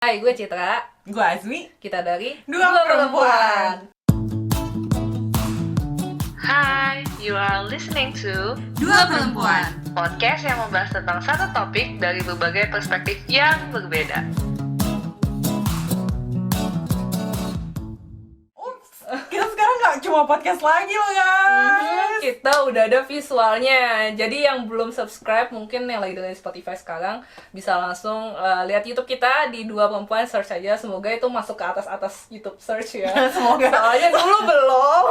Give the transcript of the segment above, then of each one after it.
Hai, gue Citra. Gue Azmi. Kita dari Dua Perempuan. Hi, you are listening to Dua Perempuan. podcast yang membahas tentang satu topik dari berbagai perspektif yang berbeda. Kita sekarang gak cuma podcast lagi loh guys. Kita udah ada visualnya. Jadi yang belum subscribe, mungkin yang lagi dengerin Spotify sekarang, bisa langsung lihat YouTube kita di Dua Perempuan, search aja. Semoga itu masuk ke atas YouTube search ya. Semoga. Soalnya dulu belum.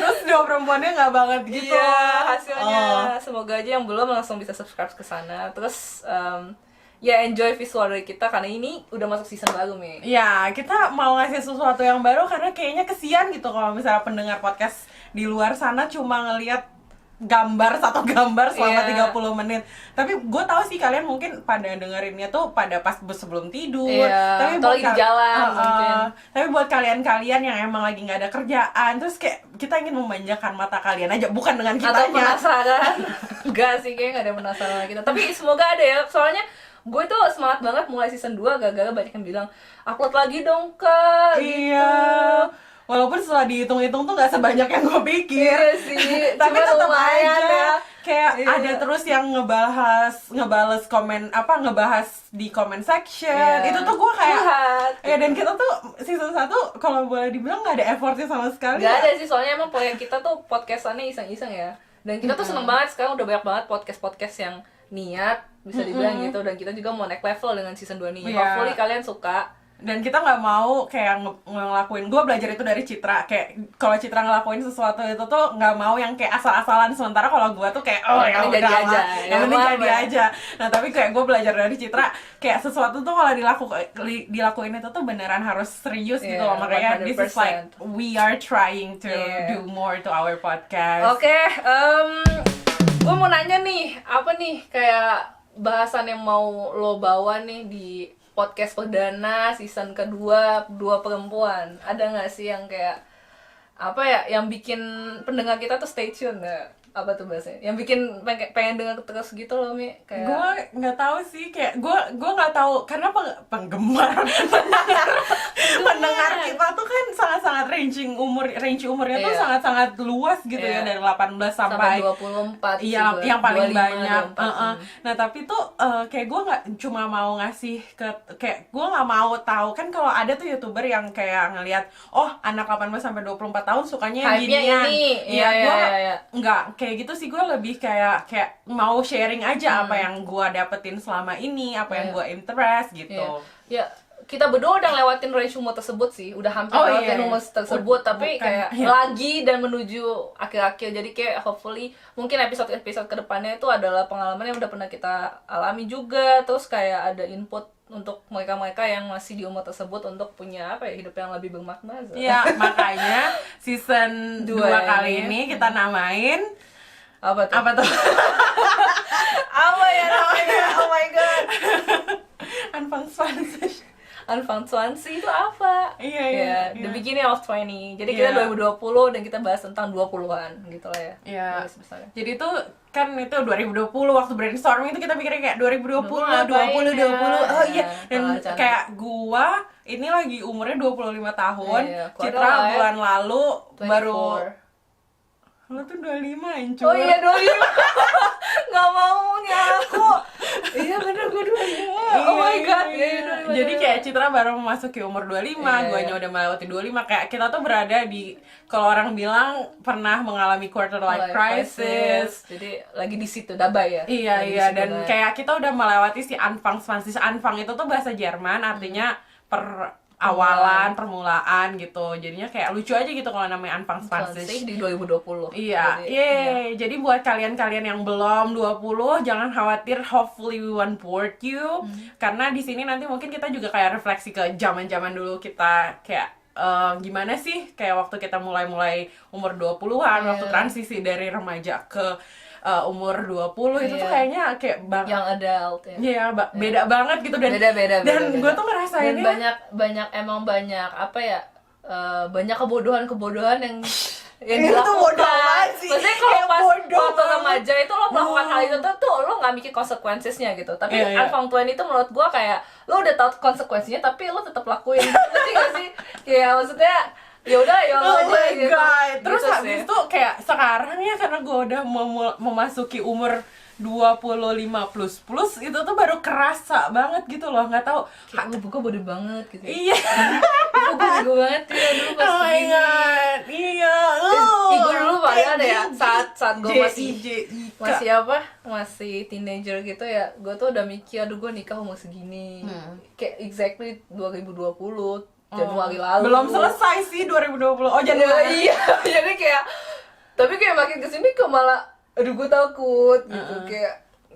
Terus Dua Perempuannya gak banget gitu. Iya, hasilnya. Semoga aja yang belum langsung bisa subscribe ke sana. Terus ya enjoy visual dari kita karena ini udah masuk season baru nih. Ya, kita mau ngasih sesuatu yang baru karena kayaknya kesian gitu kalau misalnya pendengar podcast di luar sana cuma ngelihat satu gambar selama 30 menit. Tapi gue tahu sih kalian mungkin pada dengerinnya tuh pada pas sebelum tidur. Tapi atau lagi di jalan mungkin. Tapi buat kalian-kalian yang emang lagi nggak ada kerjaan, terus kayak kita ingin memanjakan mata kalian aja, bukan dengan kitanya. Atau penasaran. Enggak sih, kayaknya nggak ada penasaran sama kita. Tapi semoga ada ya, soalnya gue tuh semangat banget mulai season 2 gara-gara banyak yang bilang upload lagi dong Kak. Iya. Gitu. Walaupun setelah dihitung-hitung tuh gak sebanyak yang gue pikir. Iya sih. Tapi Cuma tetap lumayan aja ya. kayak Iya. ada terus yang ngebales komen ngebahas di comment section. Iya. Itu tuh gue kayak Curhat. ya, dan kita tuh season 1 kalau boleh dibilang gak ada effortnya sama sekali. Gak ada sih, soalnya emang proyek kita tuh podcastannya iseng-iseng ya. Dan kita tuh seneng banget, sekarang udah banyak banget podcast-podcast yang niat, bisa dibilang gitu. Dan kita juga mau naik level dengan season 2 nih. Iya. Hopefully kalian suka. Dan kita nggak mau kayak ngelakuin, gue belajar itu dari Citra, kayak kalau Citra ngelakuin sesuatu itu tuh nggak mau yang kayak asal-asalan, sementara kalau gue tuh kayak yang penting jadi aja, yang penting apa-apa. jadi aja. Nah tapi kayak gue belajar dari Citra, kayak sesuatu tuh kalau dilakuin itu tuh beneran harus serius gitu loh. Makanya this is like 100%. we are trying to do more to our podcast. Oke, gue mau nanya nih, apa nih kayak bahasan yang mau lo bawa nih di podcast perdana season kedua Dua Perempuan? Ada nggak sih yang kayak apa ya, yang bikin pendengar kita tuh stay tune ya? Apa tuh bahasanya? Yang bikin pengen dengar terus gitu loh, Mi? Kayak Gue nggak tahu sih, kayak gue nggak tahu karena penggemar pendengar kita tuh kan sangat-sangat range umurnya tuh Iya. sangat-sangat luas gitu ya, Iya. dari 18 sampai 24 sih, iya yang paling 25, banyak. 24. Nah tapi tuh kayak gue nggak cuma mau ngasih kayak gue nggak mau tahu kan kalau ada tuh YouTuber yang kayak ngelihat anak 18 sampai 24 tahun sukanya yang Hype-nya ginian. ini. Iya, Iya, gue iya. nggak kayak gitu sih, gue lebih kayak mau sharing aja apa yang gue dapetin selama ini, apa yang gue interest gitu. Iya. Ya, kita berdua udah lewatin range umur tersebut sih, udah hampir lewatin umur tersebut, tapi kayak lagi dan menuju akhir-akhir. Jadi kayak hopefully mungkin episode-episode kedepannya itu adalah pengalaman yang udah pernah kita alami juga, terus kayak ada input untuk mereka-mereka yang masih di umur tersebut untuk punya apa ya, hidup yang lebih bermakna. Iya, makanya season 2 kali ini kita namain Apa tuh? apa tuh? Apa ya namanya? Oh my god. Anfang Swansea. Unfound Swansea itu apa? Iya. The beginning of 20. Jadi kita 2020 dan kita bahas tentang 20-an gitu lah ya. Iya. Garis besarnya. Jadi itu kan itu 2020 waktu brainstorming itu kita mikirnya kayak 2020, 2020. Oh iya. Dan kayak gua ini lagi umurnya 25 tahun. Iya, Citra ya. bulan lalu 24. baru lu tuh 25 hancur. Oh iya 25. Gak maunya aku. Iya bener gue 25. Oh my god. Iya. Jadi kayak Citra baru memasuki umur 25, guanya udah melewati 25. Kayak kita tuh berada di, kalau orang bilang pernah mengalami quarter life crisis. Jadi lagi di situ dabai ya. Iya, dan kayak kita udah melewati si Anfang Swansea. Anfang itu tuh bahasa Jerman, artinya permulaan gitu. Jadinya kayak lucu aja gitu kalau namanya Anfang Swansea di 2020. Iya, Jadi buat kalian-kalian yang belum 20, jangan khawatir, hopefully we won't bore you. Karena di sini nanti mungkin kita juga kayak refleksi ke zaman-zaman dulu kita kayak gimana sih kayak waktu kita mulai umur 20-an, waktu transisi dari remaja ke umur 20 itu tuh kayaknya kayak yang adult ya. Iya, beda banget gitu, dan beda. gue tuh ngerasainnya dan banyak apa ya, banyak kebodohan yang yang Itu dilakukan. bodoh banget sih. Maksudnya kalau Kayak pas bodoh waktu banget. remaja itu lo melakukan hal itu tuh lo nggak mikir konsekuensinya gitu. Tapi Iya, iya. Unfound 20 itu menurut gua kayak lo udah tahu konsekuensinya tapi lo tetap lakuin. Ngerti gak sih? Kayak maksudnya ya udah ya lo Oh aja my gitu. god. Terus Gitu habis sih. itu kayak sekarang ya karena gue udah memasuki umur 25 plus itu tuh baru kerasa banget gitu loh, nggak tahu. Kayak lo buka bodoh banget gitu. Iya. Gue bego banget ya dulu pas Oh my segini. god. Iya. Ih, gue dulu paling ada ya saat gue JIJIK. masih apa masih teenager gitu ya, gue tuh udah mikir aduh gue nikah umur segini. Kayak exactly 2020 Januari lalu Belum selesai sih 2020. Oh ya, Januari. iya jadi kayak tapi kayak makin kesini kok malah aduh gue takut gitu.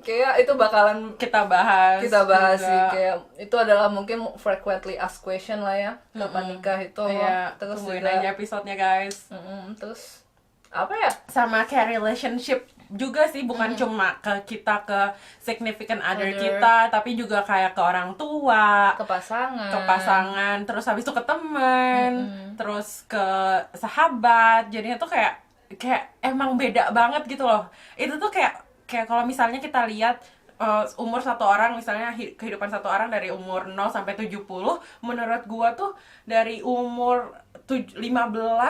Kayak itu bakalan Kita bahas kita bahas juga. sih, kayak itu adalah mungkin frequently asked question lah ya kapan nikah itu. Iya, Terus tungguin juga aja episodenya guys. terus apa ya Sama kayak relationship juga sih, bukan cuma ke kita ke significant other kita, tapi juga kayak ke orang tua, ke pasangan, terus habis itu ke temen, terus ke sahabat. Jadinya tuh kayak emang beda banget gitu loh. Itu tuh kayak kalau misalnya kita lihat umur satu orang, misalnya kehidupan satu orang dari umur 0 sampai 70, menurut gua tuh dari umur 15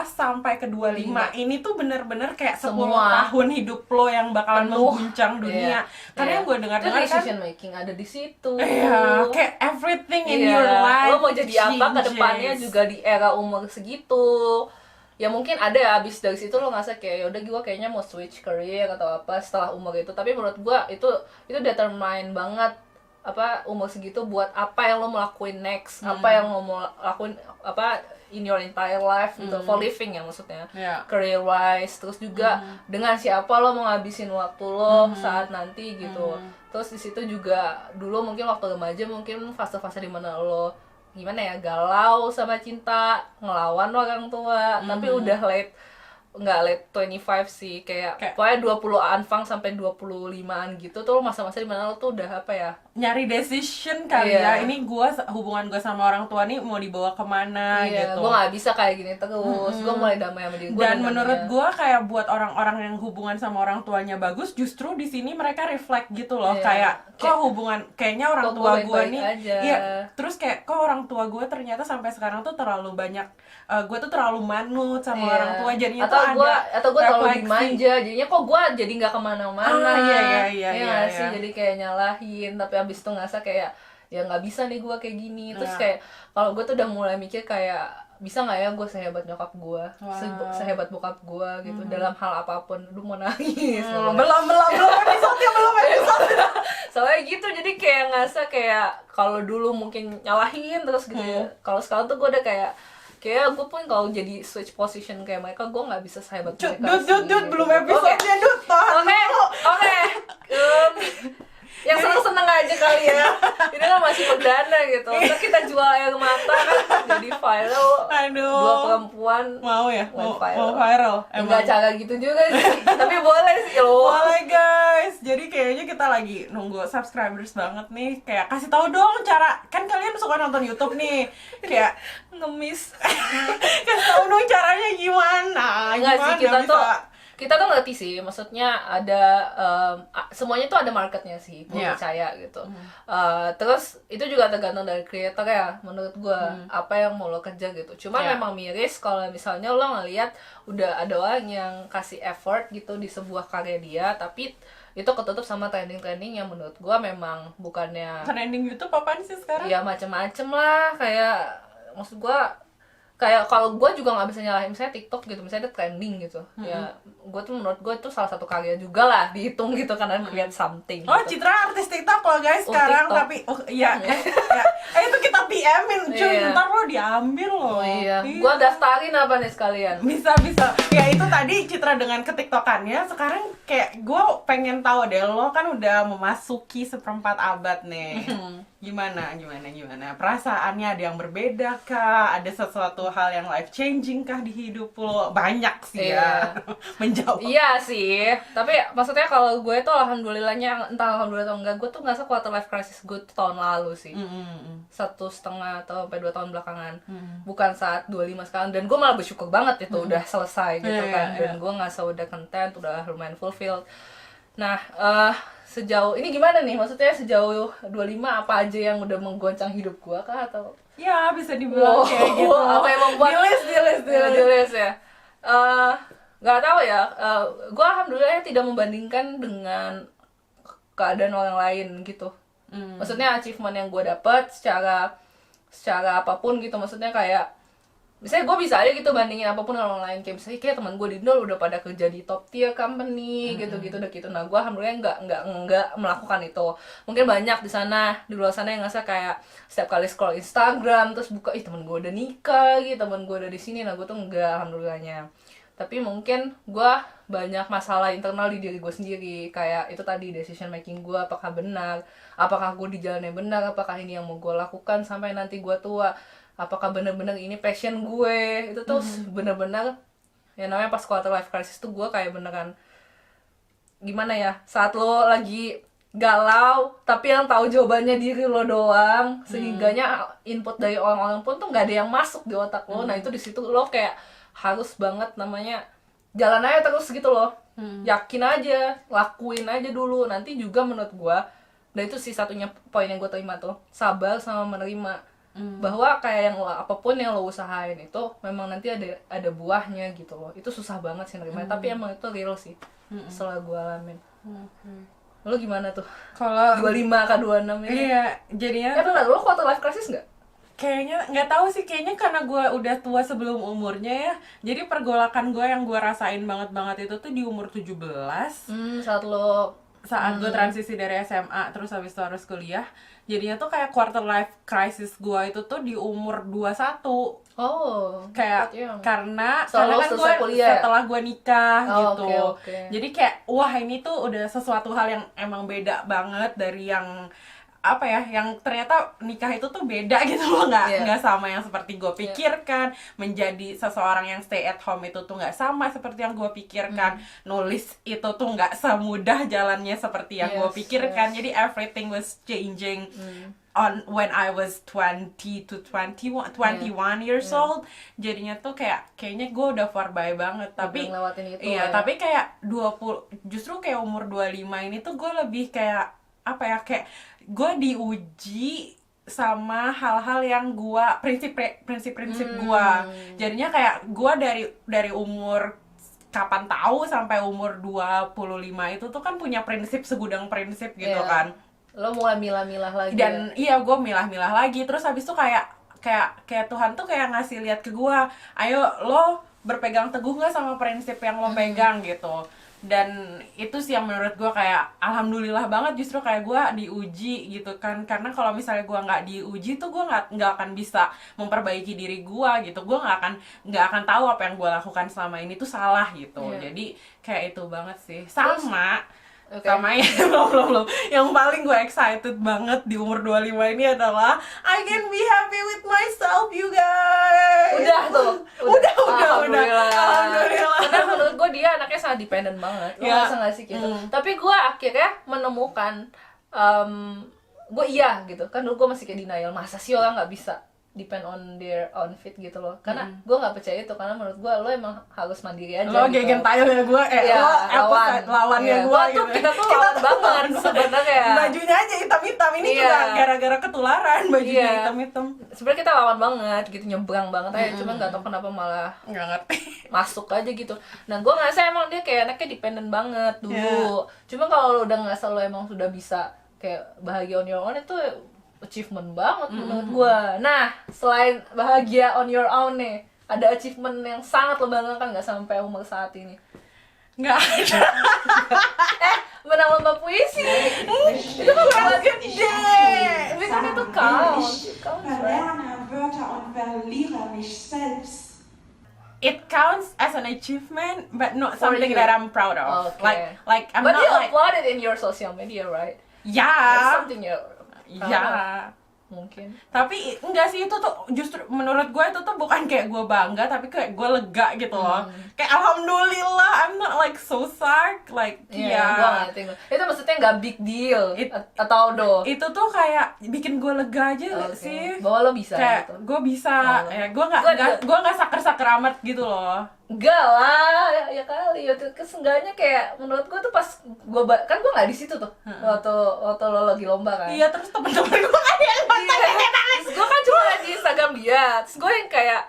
sampai ke 25 ini tuh bener-bener kayak 10 Semua. tahun hidup lo yang bakalan Penuh. mengguncang dunia. Iya. Karena yang gue dengar-dengar itu kan, decision making ada di situ. iya, kayak everything in Iya. your life Lo mau jadi apa ke depannya changes. juga di era umur segitu. Ya mungkin ada ya, abis dari situ lo ngerasa kayak yaudah gue kayaknya mau switch career atau apa setelah umur itu. Tapi menurut gue itu determine banget apa umur segitu buat apa yang lo mau lakuin next, apa yang lo mau lakuin apa in your entire life gitu, for living ya maksudnya. Iya. Career wise, terus juga dengan siapa lo mau ngabisin waktu lo saat nanti gitu. Terus di situ juga dulu mungkin waktu remaja mungkin fase-fase dimana lo gimana ya, galau sama cinta, ngelawan orang tua, tapi udah nggak late 25 sih, kayak pokoknya 20-an sampai 25-an gitu tuh masa-masa dimana lo tuh udah apa ya, nyari decision kali Iya. ya, ini hubungan gue sama orang tua nih mau dibawa kemana iya, gitu. gue nggak bisa kayak gini terus, gue mulai damai sama diri gue. Dan menurut gue kayak buat orang-orang yang hubungan sama orang tuanya bagus, justru di sini mereka reflect gitu loh. Iya. Kayak kok hubungan kayaknya orang kok tua gue gue baik-baik nih aja. iya, terus kayak kok orang tua gue ternyata sampai sekarang tuh terlalu banyak, gue tuh terlalu manut sama Iya. orang tua, jadinya atau tuh gue ada terlalu refleksi. dimanja, jadinya kok gue jadi nggak kemana-mana. Iya, nggak sih, iya. jadi kayak nyalahin, tapi abis itu ngerasa kayak ya nggak bisa nih gue kayak gini. Terus Iya. kayak kalau gue tuh udah mulai mikir kayak bisa nggak ya gue sehebat nyokap gue, sehebat bokap gue gitu dalam hal apapun. Aduh mau nangis. belum episode. Soalnya gitu, jadi kayak ngerasa kayak kalau dulu mungkin nyalahin terus gitu ya. Kalau sekarang tuh gue udah kayak gue pun kalau jadi switch position kayak mereka, gue nggak bisa sehebat mereka sih. Belum episode-nya, Oke. Yang seneng-seneng aja kali ya. Ini kan masih perdana gitu. Ntar kita jual air mata kan jadi viral. Aduh. Dua perempuan Mau ya? went Mau viral? Enggak cara gitu juga sih. Tapi boleh sih lo. Boleh guys, jadi kayaknya kita lagi nunggu subscribers banget nih. Kayak kasih tahu dong cara, kan kalian suka nonton YouTube nih, kayak Ngemis. kasih tahu dong caranya gimana. Enggak sih, Gimana bisa? kita tuh ngerti sih, maksudnya ada semuanya tuh ada marketnya sih, gue Iya. percaya gitu. Terus itu juga tergantung dari creator ya, menurut gue apa yang mau lo kerja gitu. Cuma Iya. memang miris kalau misalnya lo ngelihat udah ada orang yang kasih effort gitu di sebuah karya dia, tapi itu ketutup sama trending-trending yang menurut gue memang bukannya Trending YouTube apaan sih sekarang? ya macem-macem lah, kayak maksud gue kayak kalau gue juga nggak bisa nyalahin misalnya TikTok gitu, misalnya ada trending gitu, ya gue tuh menurut gue itu salah satu karya juga lah dihitung gitu karena create something. Oh, gitu. Citra artis TikTok loh guys sekarang, TikTok. tapi iya, itu kita PM-in cuy, Iya. ntar lo diambil loh. Oh iya, gue daftarin apa nih sekalian? Bisa. Ya itu tadi Citra dengan ketiktokannya, sekarang kayak gue pengen tahu deh, lo kan udah memasuki seperempat abad nih. Gimana perasaannya, ada yang berbeda kah, ada sesuatu hal yang life changing kah di hidup lo? Banyak sih ya menjawab. Iya sih, tapi maksudnya kalau gue tuh alhamdulillahnya, entah alhamdulillah atau enggak, gue tuh ngerasa quarter life crisis gue tuh tahun lalu sih. 1,5 atau sampai 2 tahun belakangan. Bukan saat 25 sekarang, dan gue malah bersyukur banget itu udah selesai gitu kan. Dan gue ngerasa udah content, udah lumayan fulfilled. Nah, sejauh ini gimana nih? Maksudnya sejauh 25 apa aja yang udah menggoncang hidup gue kah atau? Ya bisa dibilang kayak gitu. Apa yang membuat di list ya? Nggak tahu ya. Gue alhamdulillah tidak membandingkan dengan keadaan orang lain gitu. Maksudnya achievement yang gue dapet secara apapun gitu. Maksudnya kayak misalnya gue bisa aja gitu bandingin apapun dengan orang lain, kayak misalnya kayak teman gue di Indo udah pada kerja di top tier company gitu-gitu udah gitu. Nah gue alhamdulillah nggak melakukan itu. Mungkin banyak di luar sana yang ngerasa kayak setiap kali scroll Instagram terus buka, ih teman gue udah nikah gitu, teman gue udah di sini. Nah gue tuh enggak, alhamdulillahnya. Tapi mungkin gue banyak masalah internal di diri gue sendiri, kayak itu tadi decision making gue apakah benar, apakah gue di jalan yang benar, apakah ini yang mau gue lakukan sampai nanti gue tua, apakah benar-benar ini passion gue. Itu tuh benar-benar ya, namanya pas quarter life crisis tuh gue kayak beneran gimana ya, saat lo lagi galau tapi yang tahu jawabannya diri lo doang, sehingganya input dari orang-orang pun tuh nggak ada yang masuk di otak lo. Nah itu di situ lo kayak harus banget namanya jalan aja terus gitu loh. Yakin aja, lakuin aja dulu. Nanti juga menurut gue, dan itu sih satunya poin yang gue terima tuh, sabar sama menerima. Bahwa kayak yang apapun yang lo usahain itu memang nanti ada buahnya gitu loh. Itu susah banget sih nerimanya, tapi emang itu real sih setelah gue alamin. Lo gimana tuh? Kalau 25 ke 26 ini? iya, jadinya Bener, lo quarter life crisis nggak? kayaknya nggak tahu sih, kayaknya karena gue udah tua sebelum umurnya ya. Jadi pergolakan gue yang gue rasain banget itu tuh di umur 17. Saat gue transisi dari SMA terus habis itu harus kuliah. Jadinya tuh kayak quarter life crisis gue itu tuh di umur 21. Kayak karena kan gue setelah gue nikah gitu. Jadi kayak wah ini tuh udah sesuatu hal yang emang beda banget dari yang apa ya, yang ternyata nikah itu tuh beda gitu loh, nggak sama yang seperti gue pikirkan. Menjadi seseorang yang stay at home itu tuh nggak sama seperti yang gue pikirkan. Nulis itu tuh nggak semudah jalannya seperti yang gue pikirkan. Jadi everything was changing on when I was 20 to 21 years old. Jadinya tuh kayaknya gue udah far by banget. Tapi tapi kayak 20, justru kayak umur 25 ini tuh gue lebih kayak apa ya, kayak gue diuji sama hal-hal yang gue prinsip-prinsip gue. Jadinya kayak gue dari umur kapan tahu sampai umur 25 itu tuh kan punya prinsip, segudang prinsip gitu kan. Lo mulai milah-milah lagi. Dan iya, gue milah-milah lagi. Terus habis itu kayak Tuhan tuh kayak ngasih lihat ke gue, ayo lo berpegang teguh nggak sama prinsip yang lo pegang gitu. Dan itu sih yang menurut gue kayak alhamdulillah banget, justru kayak gue diuji gitu kan. Karena kalau misalnya gue nggak diuji tuh gue nggak akan bisa memperbaiki diri gue gitu. Gue nggak akan tahu apa yang gue lakukan selama ini tuh salah gitu. Jadi kayak itu banget sih. Sama sama belum yang paling gue excited banget di umur 25 ini adalah I can be happy with myself, you guys. Udah. Alhamdulillah. Karena menurut gue dia anaknya sangat dependent banget. Lo ngerasa nggak sih gitu? Tapi gue akhirnya menemukan gue gitu kan. Dulu gue masih kayak denial, masa sih orang nggak bisa depend on their own feet gitu loh. Karena gue nggak percaya itu, karena menurut gue lo emang harus mandiri aja. Lo gegen tayolnya gue, lawannya gue gitu. Kita tuh lawan banget sebenarnya. Bajunya aja hitam-hitam, ini juga gara-gara ketularan bajunya hitam-hitam. Sebenarnya kita lawan banget gitu, nyebrang banget aja. Cuma nggak tahu kenapa malah nggak ngerti masuk aja gitu. Nah gue ngerasa emang dia kayak anaknya dependent banget dulu. Cuma kalau lo udah ngerasa lo emang sudah bisa kayak bahagia on your own, itu achievement banget menurut gue. Nah, selain bahagia on your own nih, ada achievement yang sangat lo banggakan nggak sampai umur saat ini? Nggak ada. Menang lomba puisi. Itu kan buat gede. Tapi kan itu count. Verlerne Wörter und verliere mich selbst. it counts as an achievement, but not For something you. that I'm proud of. Okay. Like I'm But not you like upload it in your social media, right? That's yeah, something you yeah. mungkin. Tapi enggak sih, itu tuh justru menurut gue itu tuh bukan kayak gue bangga, tapi kayak gue lega gitu loh. Kayak alhamdulillah, I'm not like so sad, like Iya, yeah. gua ngerti. Itu maksudnya nggak big deal It- atau do? Itu tuh kayak bikin gue lega aja Oke. sih. Bahwa lo bisa Kayak gitu. gue bisa, Oh. ya gue Gua- nggak saker-saker amat gitu loh. Enggak lah, ya kali. Seenggaknya kayak menurut gua tuh pas kan gua nggak di situ tuh. Waktu lo lagi lomba kan. Iya, terus temen-temen gue kayak yang Iya. Terus gue kan cuma liat di Instagram dia, terus gue yang kayak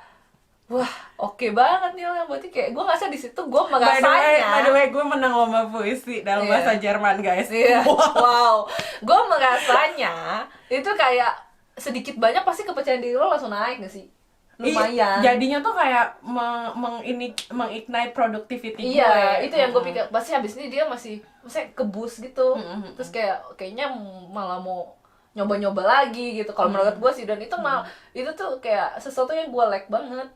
wah oke banget nih orang, berarti kayak gue ngerasa di situ gue by merasanya. the way, gue menang lomba puisi dalam Iya. bahasa Jerman, guys. Iya, wow, gue merasanya itu kayak sedikit banyak pasti kepercayaan diri lo langsung naik gak sih? Lumayan. Jadinya tuh kayak mengignite productivity gue. Iya, itu yang gue pikir. Pasti habis ini dia maksudnya kebus gitu. Terus kayaknya malah mau nyoba-nyoba lagi gitu. Kalau menurut gue sih, dan itu itu tuh kayak sesuatu yang gue like banget,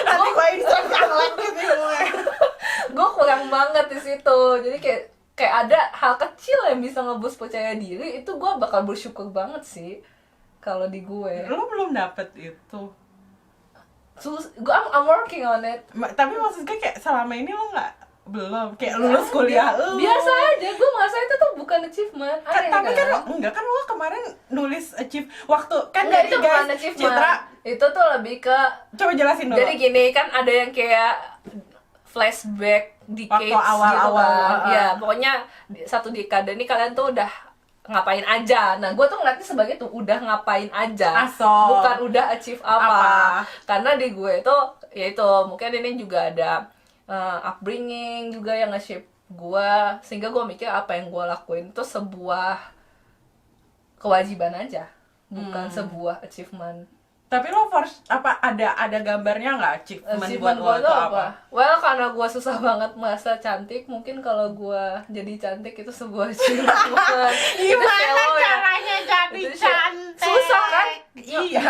Nanti gue Instagram lagi sih gue. gue kurang banget di situ. Jadi kayak ada hal kecil yang bisa ngebus percaya diri, itu gue bakal bersyukur banget sih kalau di gue. Lo belum dapet itu. I'm working on it. Tapi maksud gue kayak selama ini lo belum kayak lulus kuliah lo. Biasa aja, gue merasa itu tuh bukan achievement. Aneh, Tapi kan lo enggak, kan lo kemarin nulis achieve waktu kan Enggak, jadi itu bukan guys, achievement. Citra Itu tuh lebih ke, coba jelasin dulu. jadi gini kan, ada yang kayak flashback decades Waktu awal-awal, gitu kan. Ya, pokoknya satu dekade ini kalian tuh udah ngapain aja. Nah, gue tuh ngeliatnya sebagai tuh udah ngapain aja, Aso. bukan udah achieve apa. Apa. Karena di gue itu, ya itu mungkin ini juga ada upbringing juga yang nge-shape gue, sehingga gue mikir apa yang gue lakuin itu sebuah kewajiban aja, bukan sebuah achievement. Tapi lo first apa ada gambarnya nggak achievement buat Achievement lo gue itu tuh apa? apa? Well, karena gue susah banget merasa cantik, mungkin kalau gue jadi cantik itu sebuah achievement. Itu Gimana shallow ya. caranya jadi Itu shallow. cantik? Susah kan? Iya. Iya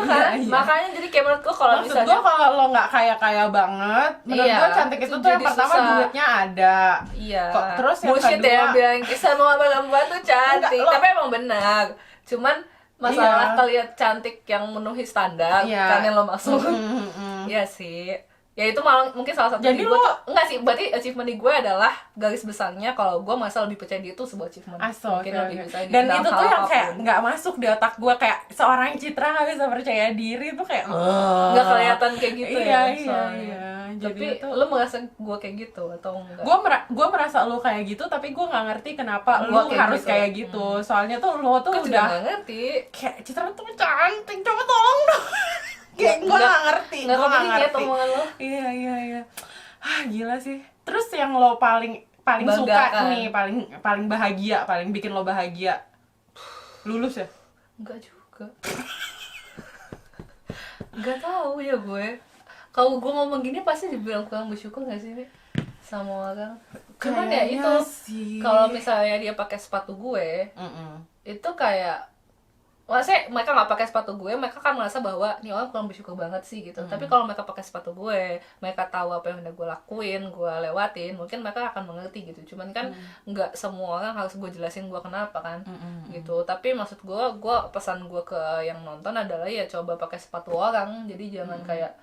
kan? Iya. Makanya jadi kayak menurut gue kalau Maksud misalnya gue kalau lo nggak kaya banget, menurut Iya, gue cantik itu itu tuh yang jadi pertama susah. duitnya ada. iya. Kok terus yang bullshit kedua- ya bilang semua perempuan tuh cantik, Enggak, lo- tapi emang benar. Cuman masalah Iya. kalian cantik yang memenuhi standar, Iya. kan yang lo maksud. Iya sih. Ya itu malah mungkin salah satu Jadi di gue tuh, enggak sih, berarti achievement di gue adalah garis besarnya kalau gue masa lebih percaya diri itu sebuah achievement. Aso, Mungkin oke, lebih oke. percaya diri Dan dalam itu hal tuh yang apapun. kayak nggak masuk di otak gue, kayak seorang Citra nggak bisa percaya diri tuh kayak nggak kelihatan kayak gitu iya, ya. iya, soalnya. iya. Tapi Jadi itu lo merasa gue kayak gitu atau enggak? gue merasa lo kayak gitu, tapi gue nggak ngerti kenapa Gua lo kayak harus gitu. kayak gitu. Soalnya tuh lo tuh Gue juga udah nggak ngerti. kayak Citra tuh cantik, coba tolong dong. Kayak gue nggak ngerti, Nggak gue nggak kepikiran ngerti. omongan lo. Iya, iya, iya. Ah, gila sih. Terus yang lo paling Banggakan. suka nih, paling bahagia, paling bikin lo bahagia, lulus ya? Enggak juga. Enggak tahu ya gue. Kalau gue ngomong gini pasti dibilang kurang bersyukur gak sih, Nek? Sama orang. Cuman ya Kayaknya itu, sih. kalau misalnya dia pakai sepatu gue, itu kayak, maksudnya mereka nggak pakai sepatu gue, mereka kan merasa bahwa nih orang kurang bersyukur banget sih gitu. Tapi kalau mereka pakai sepatu gue, mereka tahu apa yang udah gue lakuin, gue lewatin, mungkin mereka akan mengerti gitu. Cuman kan nggak semua orang harus gue jelasin gue kenapa kan, gitu. Tapi maksud gue pesan gue ke yang nonton adalah ya coba pakai sepatu orang. Jadi jangan kayak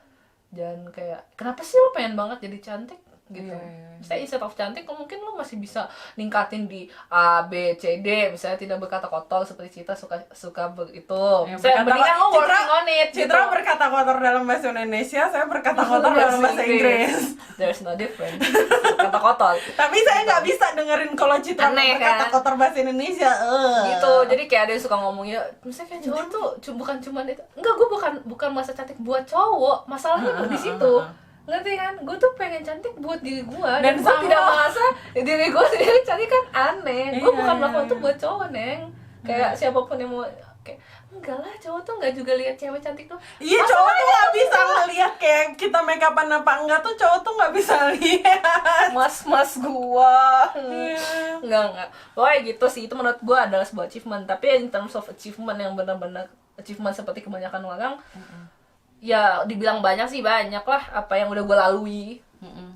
kenapa sih lo pengen banget jadi cantik gitu. Misalnya instead of cantik, mungkin lo masih bisa ningkatin di A, B, C, D. Misalnya tidak berkata kotor seperti Citra suka itu. Ya, Misalnya mendingan lo working on it Citra gitu. berkata kotor dalam bahasa Indonesia, saya berkata kotor dalam bahasa Inggris. There's no difference. Kata kotor. Tapi saya nggak bisa dengerin kalau Citra Aneh, berkata kan? kotor bahasa Indonesia. Gitu. Jadi kayak ada yang suka ngomongnya, misalnya kayak cowok tuh bukan cuman itu. Enggak, gue bukan masa cantik buat cowok. Masalahnya di situ. Ngerti kan? Gue tuh pengen cantik buat diri gue. Dan gue sama- tidak merasa diri gue sendiri cantik kan aneh. Gue Iya, bukan iya, melakukan itu iya. buat cowok, Neng. Kayak siapapun yang mau kayak enggak lah, cowok tuh enggak juga lihat cewek cantik tuh. Iya, cowok tuh nggak bisa ngeliat kayak kita make upan apa enggak tuh, cowok tuh nggak bisa lihat. Mas gua. Iya. Enggak. Pokoknya gitu sih, itu menurut gua adalah sebuah achievement. Tapi in terms of achievement yang benar-benar achievement seperti kebanyakan orang, ya dibilang banyak sih banyak lah apa yang udah gue lalui. Mm-mm.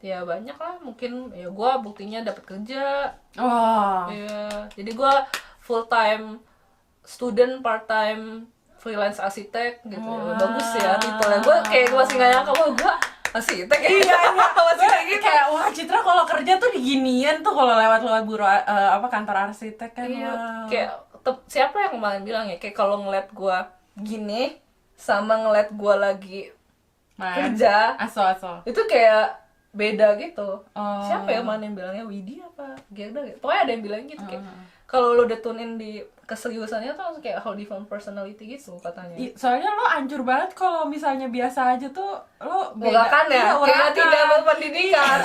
Ya banyak lah, mungkin ya gue buktinya dapat kerja. Oh. Ya, jadi gue full time student, part time freelance arsitek gitu. Wah. Bagus ya titelnya. Gue kayak masih nggak nyangka bahwa gue arsitek ya. Iya, masih kayak gitu. Kayak wah Citra kalau kerja tuh diginian tuh kalau lewat kantor arsitek kan. Iya, Wow. kayak siapa yang kemarin bilang ya, kayak kalau ngeliat gue gini sama ngeliat gue lagi kerja Aso. itu kayak beda gitu. Oh. Siapa yang mana yang bilangnya, Widi apa Gerda gitu. Pokoknya ada yang bilang gitu kayak kalau lo udah tune in di keseriusannya tuh langsung kayak how different personality gitu katanya. Soalnya lo hancur banget kalau misalnya biasa aja tuh lo beda. Urakan ya, Iya, kayak urakan. tidak berpendidikan.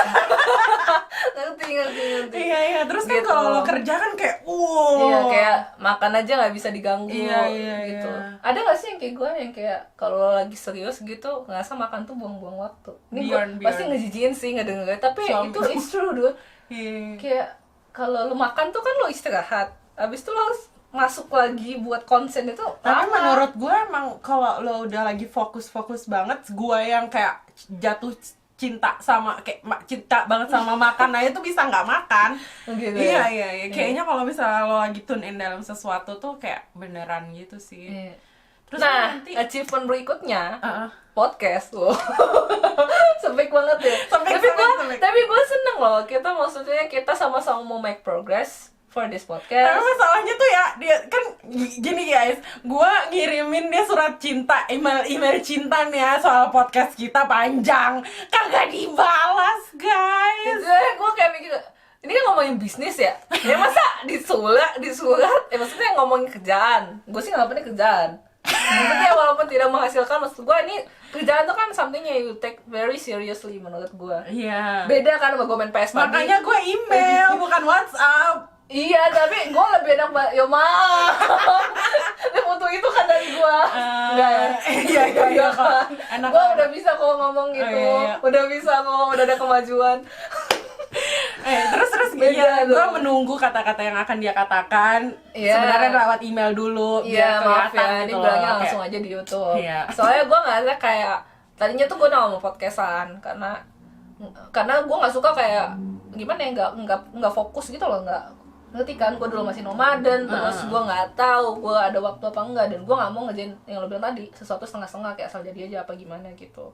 ngerti. Iya, terus kan Gitu. kalau lo kerja kan kayak Iya, kayak makan aja nggak bisa diganggu Iya, gitu. iya. Ada nggak sih yang kayak gue yang kayak kalau lo lagi serius gitu ngerasa makan tuh buang-buang waktu. Ini gue Beyond. pasti ngejijiin sih ngedengerin, tapi Suami. itu it's true dude. Iya. Kayak kalau lo makan tuh kan lo istirahat, abis itu lo harus masuk lagi buat konsen itu Tapi lama. menurut gue emang kalau lo udah lagi fokus banget, gue yang kayak jatuh cinta sama cinta banget sama makan, nah itu bisa nggak makan. Gitu Iya. ya? Kayaknya kalau misalnya lo lagi tune in dalam sesuatu tuh kayak beneran gitu sih. Iya. Terus Nah, nanti achievement berikutnya uh-uh. podcast loh. Sempit banget ya. Sempit. Tapi gue seneng loh. Maksudnya kita sama-sama mau make progress for this Tapi podcast. masalahnya tuh ya, dia kan gini guys, gue ngirimin dia surat cinta, email cinta nih ya soal podcast kita panjang, kagak dibalas guys. Gue kayak mikir, ini kan ngomongin bisnis ya. Ya masa disurat, maksudnya ngomongin kerjaan. Gue sih ngelakuinnya kerjaan. Maksudnya walaupun tidak menghasilkan, maksud gue ini kerjaan tuh kan something yang you take very seriously menurut gue. Iya. Beda kan sama gue main PS tadi. Makanya gue email bukan WhatsApp. Iya, tapi gue lebih enak banget. Ya maaf. Dia butuh itu kan dari gue. Enggak ya? Iya kan. Enak Gue banget. udah bisa kok ngomong gitu. Iya. Udah bisa kok, udah ada kemajuan. Terus Beda gue tuh. menunggu kata-kata yang akan dia katakan. Iya. Sebenarnya lewat email dulu Iya, biar maaf kelihatan ya. Ini gitu bilangnya loh, langsung kayak- aja di YouTube. Iya. Soalnya gue ngerasa kayak tadinya tuh gue udah mau podcastan karena gue nggak suka kayak gimana ya, nggak fokus gitu loh, ngerti kan, gue dulu masih nomaden, terus gue nggak tahu gue ada waktu apa enggak, dan gue nggak mau ngerjain yang lo bilang tadi sesuatu setengah-setengah kayak asal jadi aja apa gimana gitu.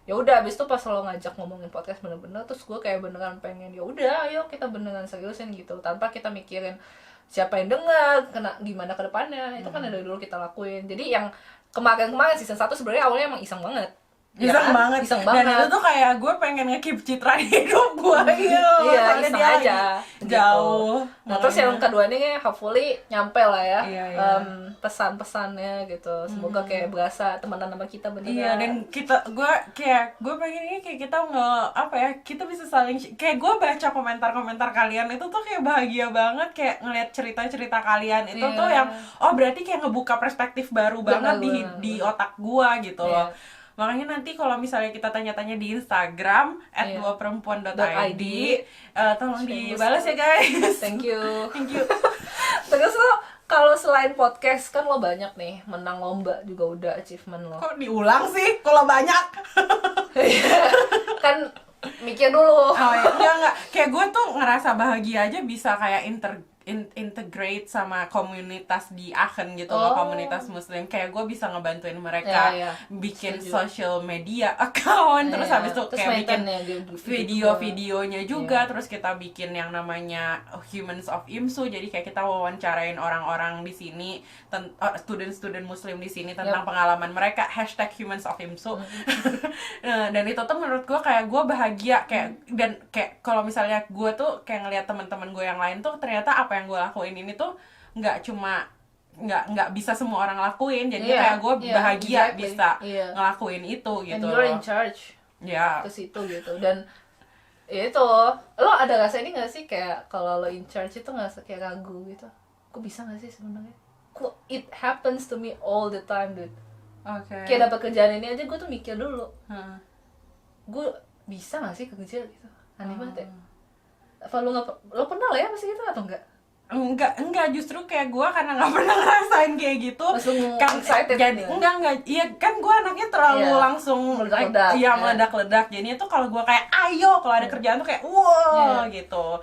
Ya udah, abis itu pas lo ngajak ngomongin podcast bener-bener, terus gue kayak beneran pengen ya udah ayo kita beneran seriusin gitu tanpa kita mikirin siapa yang dengar, gimana ke depannya. Itu kan dari dulu kita lakuin. Jadi yang kemarin season 1 sebenarnya awalnya emang iseng banget. Ya Iseng kan? banget. Iseng Dan banget. itu tuh kayak gue pengen nge-keep Citra di hidup gue gitu. Iya, Soalnya iseng dia aja lagi jauh. Nah, terus yang kedua ini hopefully nyampe lah ya. Iya, iya. Pesan-pesannya gitu. Semoga kayak berasa temenan sama kita beneran. Iya, dan gue pengen ini kayak kita kita bisa saling kayak gue baca komentar-komentar kalian itu tuh kayak bahagia banget, kayak ngeliat cerita-cerita kalian itu Iya. tuh yang berarti kayak ngebuka perspektif baru banget di otak gue gitu Iya. loh. Makanya nanti kalau misalnya kita tanya-tanya di Instagram Iya. @duaperempuan.id, tolong Shameless. dibalas ya guys. Thank you. Thank you. Terus lo kalau selain podcast kan lo banyak nih menang lomba juga udah achievement lo. Kok diulang sih kalau banyak? Kan mikir dulu. Oh ya, enggak. Kayak gue tuh ngerasa bahagia aja bisa kayak integrate sama komunitas di Aachen gitu loh, komunitas muslim. Kayak gue bisa ngebantuin mereka Iya, iya. bikin Setuju. social media account, terus Iya. habis itu Terus kayak bikin maintain ya, gitu video-videonya juga. Iya. Terus kita bikin yang namanya Humans of IMSU. Jadi kayak kita wawancarain orang-orang di sini, student-student muslim di sini tentang pengalaman mereka, #Humans of IMSU. Nah, dan itu tuh menurut gue kayak gue bahagia dan kayak kalau misalnya gue tuh kayak ngeliat teman-teman gue yang lain tuh ternyata apa yang gue lakuin ini tuh nggak bisa semua orang lakuin, jadi Iya, kayak gue iya, bahagia exactly. bisa Iya. ngelakuin itu And gitu you're in loh. charge Ya. ke situ gitu. Dan ya itu, lo ada rasa ini gak sih kayak kalau lo in charge itu nggak kayak ragu gitu, gue bisa gak sih sebenarnya? It happens to me all the time dude. Oke. Kayak dapat kerjaan ini aja gue tuh mikir dulu, Heeh. gue bisa gak sih kerja gitu, aneh banget ya. Apa lo pernah lah ya masih gitu atau enggak? Enggak, justru kayak gue karena nggak pernah ngerasain kayak gitu Langsung kan, excited jadi gitu. enggak, iya kan gue anaknya terlalu Iya, langsung meledak-ledak, iya ya. meledak-ledak, jadinya tuh kalau gue kayak ayo kalau ada kerjaan tuh kayak wow gitu.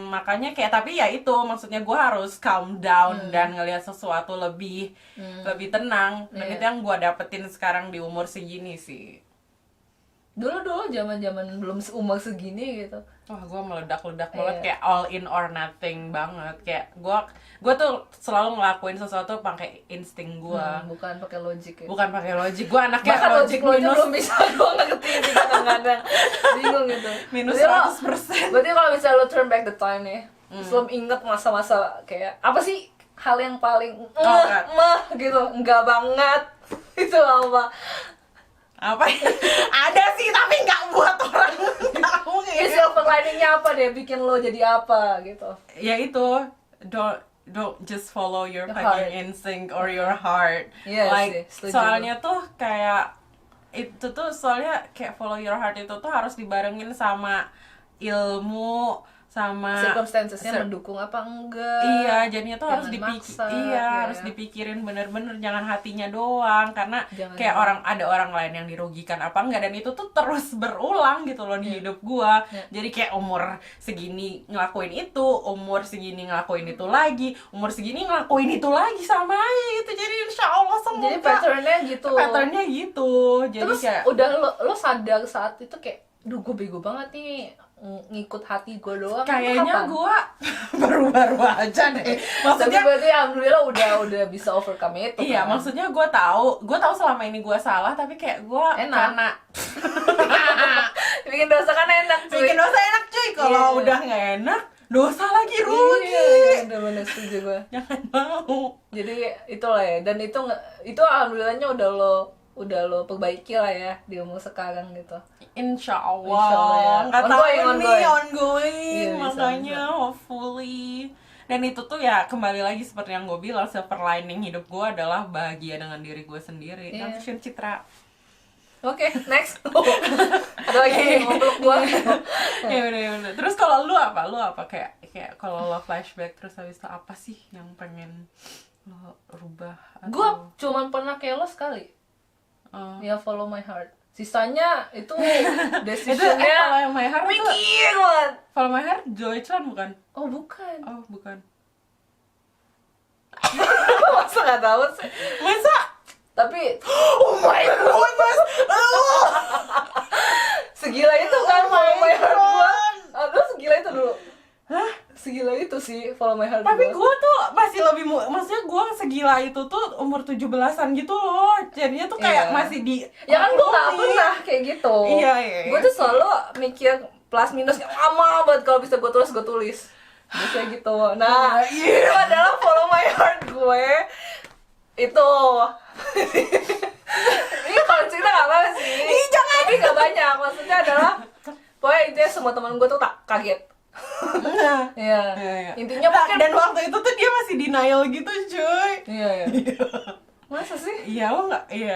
Makanya kayak, tapi ya itu maksudnya gue harus calm down dan ngelihat sesuatu lebih tenang, dan Iya. itu yang gue dapetin sekarang di umur segini sih. Dulu zaman belum umur segini gitu. Wah, gue meledak-ledak Iya. banget, kayak all in or nothing banget. Kayak gue tuh selalu ngelakuin sesuatu pakai insting gue, Bukan pakai logik ya. bukan pakai logik. Gue anaknya Bahkan logik logik minus belum bisa gue ngerti sih kadang-kadang. Bingung gitu. minus Berarti lo- 100%. Berarti kalau misalnya lo turn back the time nih, terus lo inget masa-masa kayak apa sih hal yang paling enggak. gitu, enggak banget. Itu apa? Apa ya? Ada sih tapi nggak buat orang tahu Ya gitu. silver liningnya apa deh bikin lo jadi apa gitu. Ya itu, don't just follow your Your fucking heart. instinct or your heart. Iya Like sih, setuju soalnya tuh kayak itu tuh soalnya kayak follow your heart itu tuh harus dibarengin sama ilmu, sama Circumstancesnya mendukung apa enggak. Iya, jadinya tuh harus Jangan maksa, ya. harus dipikirin bener-bener, jangan hatinya doang, karena Jangan kayak doang. ada orang lain yang dirugikan apa enggak, dan itu tuh terus berulang gitu loh di hidup gua. Jadi kayak umur segini ngelakuin itu, umur segini ngelakuin itu lagi, umur segini ngelakuin itu lagi, sama aja gitu. Jadi insya Allah semoga Jadi patternnya gitu. patternnya gitu. Jadi Terus kayak udah lo sadar saat itu kayak, duh gue bego banget nih ngikut hati gue doang. Itu kayaknya kapan? gua baru-baru aja deh. Tapi Maksudnya berarti alhamdulillah udah bisa overcome itu. iya, kan? maksudnya gue tahu selama ini gue salah, tapi kayak gue Enak. karena bikin dosa kan enak cuy. bikin dosa enak cuy, kalau Iya. udah nggak enak dosa lagi rugi. Iya, bener-bener setuju gue. Jangan mau. Jadi itulah ya, dan itu alhamdulillahnya udah lo perbaiki lah ya di umur sekarang gitu. Insya Insya Allah ya. Allah, nggak tahu Ongoing, nih ongoing. ongoing, Iya, bisa, makanya hopefully. Dan itu tuh ya kembali lagi seperti yang gue bilang, silver lining hidup gue adalah bahagia dengan diri gue sendiri. Iya. Kan Citra. Oke, next. Ada lagi nih ngobrol gue. Ya udah. Terus kalau lu apa? Kayak kalau lo flashback terus habis itu apa sih yang pengen lo rubah? Gue cuman pernah kayak lo sekali. Oh. Ya follow my heart. Sisanya itu Itu decisionnya Follow My Heart itu mikir banget. Follow My Heart Deutschland bukan? Oh bukan. Oh bukan. Masa nggak tahu sih. Masa? Tapi Oh my god mas. segila itu kan Oh follow my my heart gue. God. Aduh segila itu dulu. Hah? Segila itu sih follow my heart Tapi gua. gue tuh masih lebih maksudnya gue segila itu tuh umur 17-an gitu loh. Jadinya tuh kayak Iya. masih di Ya kan gue nggak pernah kayak gitu. Iya. Gue tuh selalu mikir plus minus lama banget, kalau bisa gue tulis. Biasanya gitu. Nah, itu adalah follow my heart gue. Itu. Ini kalau cerita nggak apa sih. Tapi nggak banyak. Maksudnya adalah pokoknya intinya semua teman gue tuh tak kaget. Nah. Iya. Iya. Intinya Nah, mungkin. dan waktu itu tuh dia masih denial gitu cuy. Iya. Masa sih? Iya lo nggak? Iya.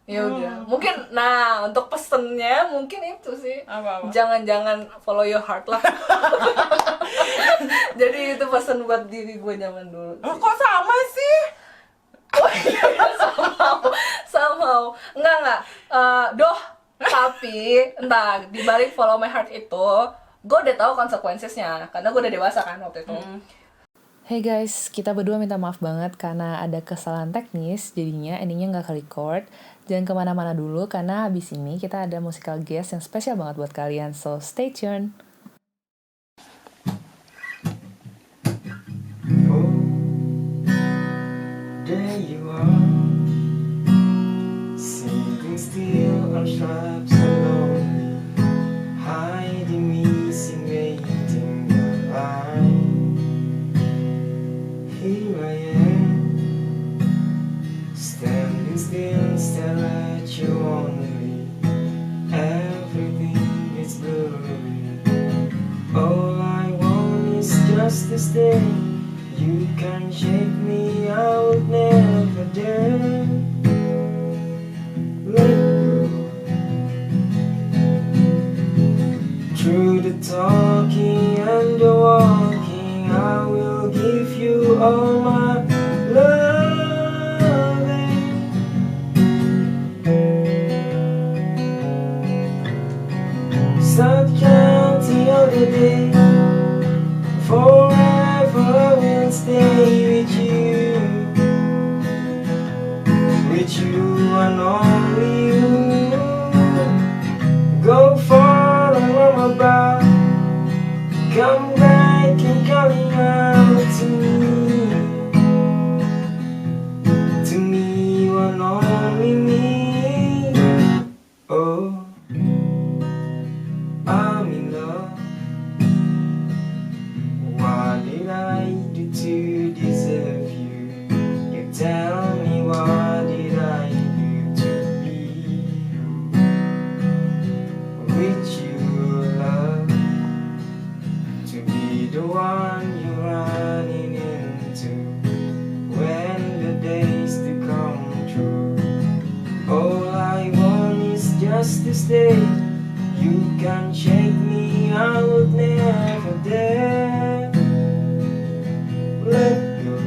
Ya udah. Mungkin nah untuk pesennya mungkin itu sih. Apa? Jangan follow your heart lah. Jadi itu pesan buat diri gue zaman dulu. Oh, kok sama sih? Oh iya, somehow. Enggak. Tapi entah dibalik follow my heart itu, gue udah tahu konsekuensinya karena gue udah dewasa kan waktu itu. Hey guys, kita berdua minta maaf banget karena ada kesalahan teknis, jadinya endingnya nggak ke-record. Jangan kemana-mana dulu, karena habis ini kita ada musical guest yang spesial banget buat kalian, so stay tuned. There you are, sitting still on straps alone, hiding missing, waiting your line. Here I am, standing still, stare at you only. Everything is blurry. All I want is just to stay. You can shake me, I would never dare let go. Through the talking and the walking, I will with you and only you. Go far along about, come back and calling out to me and only me. Oh, I'm in love. What did I do to deserve you? You tell me, what did I do to be with you, love? To be the one you're running into when the days to come true. All I want is just to stay. You can shake me, I would never dare let go.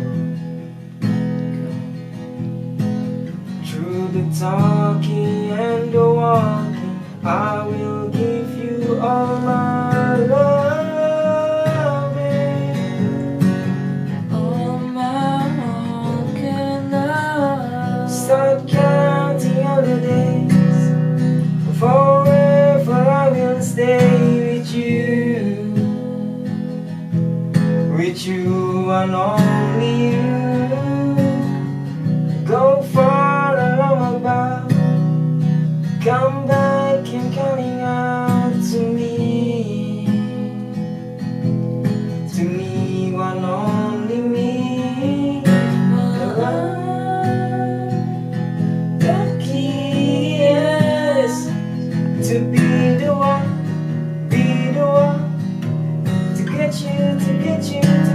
Through the talking and the walking, I will give you all my love, all my good love. Start counting all the days, forever I will stay with you and only you. Go far along about, come back and calling out to me and only me. The key is to be the one to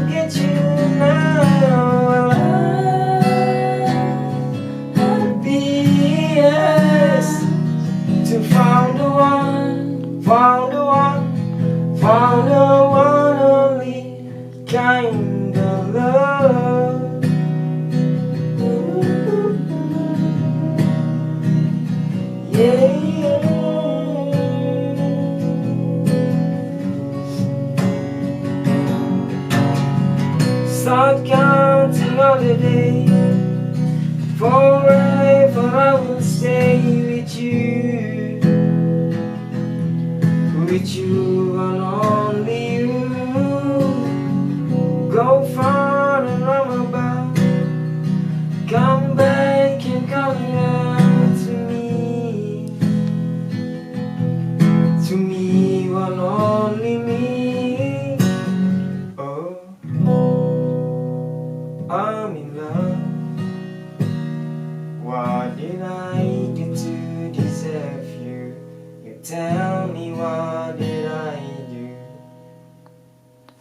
get you now. I'll be yes to found the one only kind of love. Yeah. Start counting all the days, forever I will stay with you and only you. Go far and roam about, come back and come out to me and only